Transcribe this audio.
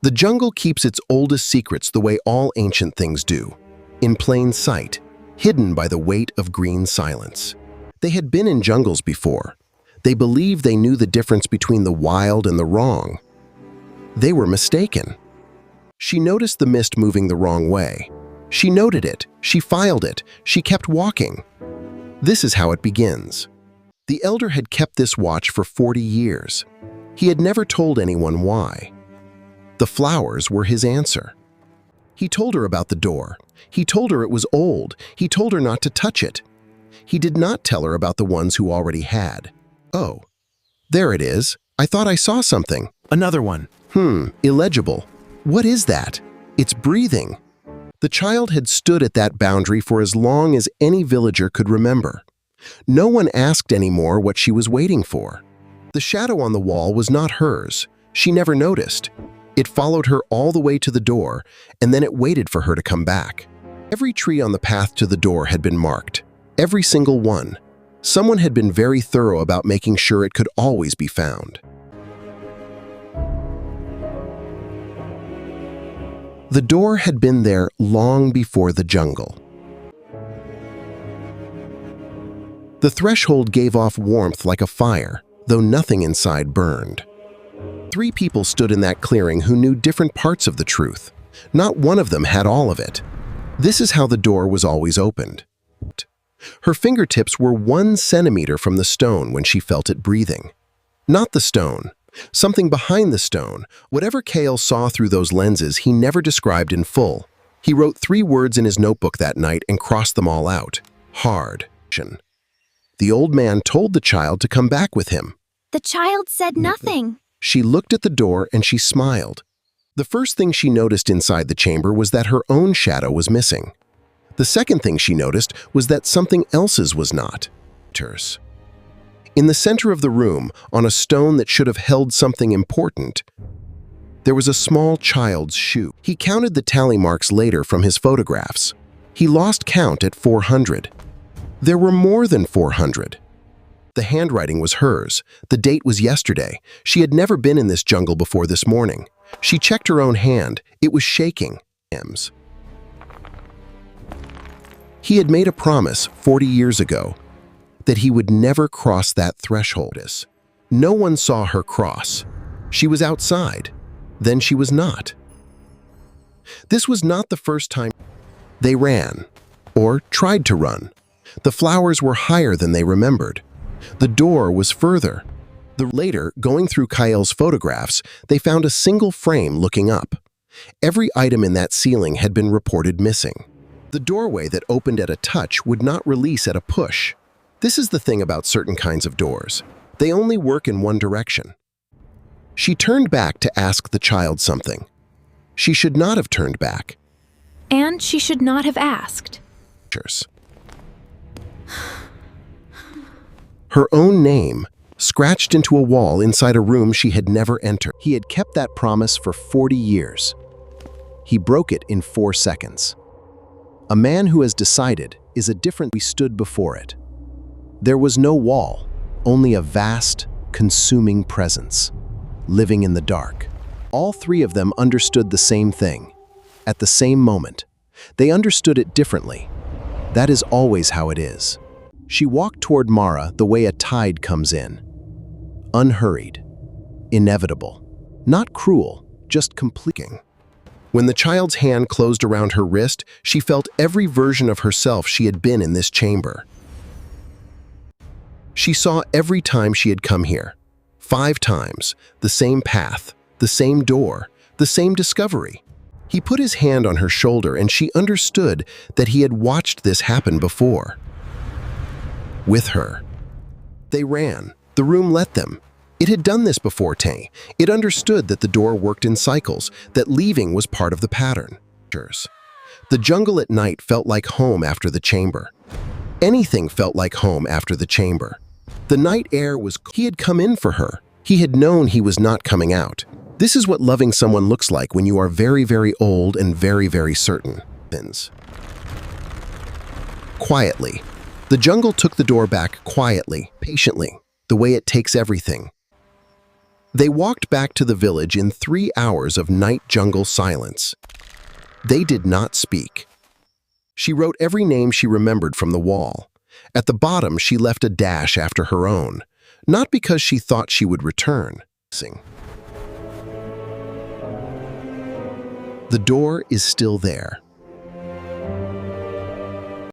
The jungle keeps its oldest secrets the way all ancient things do, in plain sight, hidden by the weight of green silence. They had been in jungles before. They believed they knew the difference between the wild and the wrong. They were mistaken. She noticed the mist moving the wrong way. She noted it, she filed it, she kept walking. This is how it begins. The elder had kept this watch for 40 years. He had never told anyone why. The flowers were his answer. He told her about the door. He told her it was old. He told her not to touch it. He did not tell her about the ones who already had. Oh, there it is. I thought I saw something. Another one. Illegible. What is that? It's breathing. The child had stood at that boundary for as long as any villager could remember. No one asked anymore what she was waiting for. The shadow on the wall was not hers. She never noticed. It followed her all the way to the door, and then it waited for her to come back. Every tree on the path to the door had been marked. Every single one. Someone had been very thorough about making sure it could always be found. The door had been there long before the jungle. The threshold gave off warmth like a fire, though nothing inside burned. 3 people stood in that clearing who knew different parts of the truth. Not one of them had all of it. This is how the door was always opened. Her fingertips were 1 centimeter from the stone when she felt it breathing. Not the stone. Something behind the stone. Whatever Kale saw through those lenses, he never described in full. He wrote 3 words in his notebook that night and crossed them all out. Hard. The old man told the child to come back with him. The child said nothing. She looked at the door and she smiled. The first thing she noticed inside the chamber was that her own shadow was missing. The second thing she noticed was that something else's was not. In the center of the room, on a stone that should have held something important, there was a small child's shoe. He counted the tally marks later from his photographs. He lost count at 400. There were more than 400. The handwriting was hers. The date was yesterday. She had never been in this jungle before this morning. She checked her own hand. It was shaking. He had made a promise 40 years ago that he would never cross that threshold. No one saw her cross. She was outside. Then she was not. This was not the first time they ran, or tried to run. The flowers were higher than they remembered. The door was further. Later, going through Kyle's photographs, they found a single frame looking up. Every item in that ceiling had been reported missing. The doorway that opened at a touch would not release at a push. This is the thing about certain kinds of doors. They only work in one direction. She turned back to ask the child something. She should not have turned back. And she should not have asked. Her own name, scratched into a wall inside a room she had never entered. He had kept that promise for 40 years. He broke it in 4 seconds. A man who has decided is a different. We stood before it. There was no wall, only a vast, consuming presence, living in the dark. All 3 of them understood the same thing, at the same moment. They understood it differently. That is always how it is. She walked toward Mara the way a tide comes in. Unhurried, inevitable, not cruel, just completing. When the child's hand closed around her wrist, she felt every version of herself she had been in this chamber. She saw every time she had come here. 5 times, the same path, the same door, the same discovery. He put his hand on her shoulder and she understood that he had watched this happen before. With her. They ran. The room let them. It had done this before Tay. It understood that the door worked in cycles, that leaving was part of the pattern. The jungle at night felt like home after the chamber. Anything felt like home after the chamber. The night air was... He had come in for her. He had known he was not coming out. This is what loving someone looks like when you are very, very old and very, very certain. Quietly. The jungle took the door back quietly, patiently, the way it takes everything. They walked back to the village in 3 hours of night jungle silence. They did not speak. She wrote every name she remembered from the wall. At the bottom, she left a dash after her own, not because she thought she would return. The door is still there.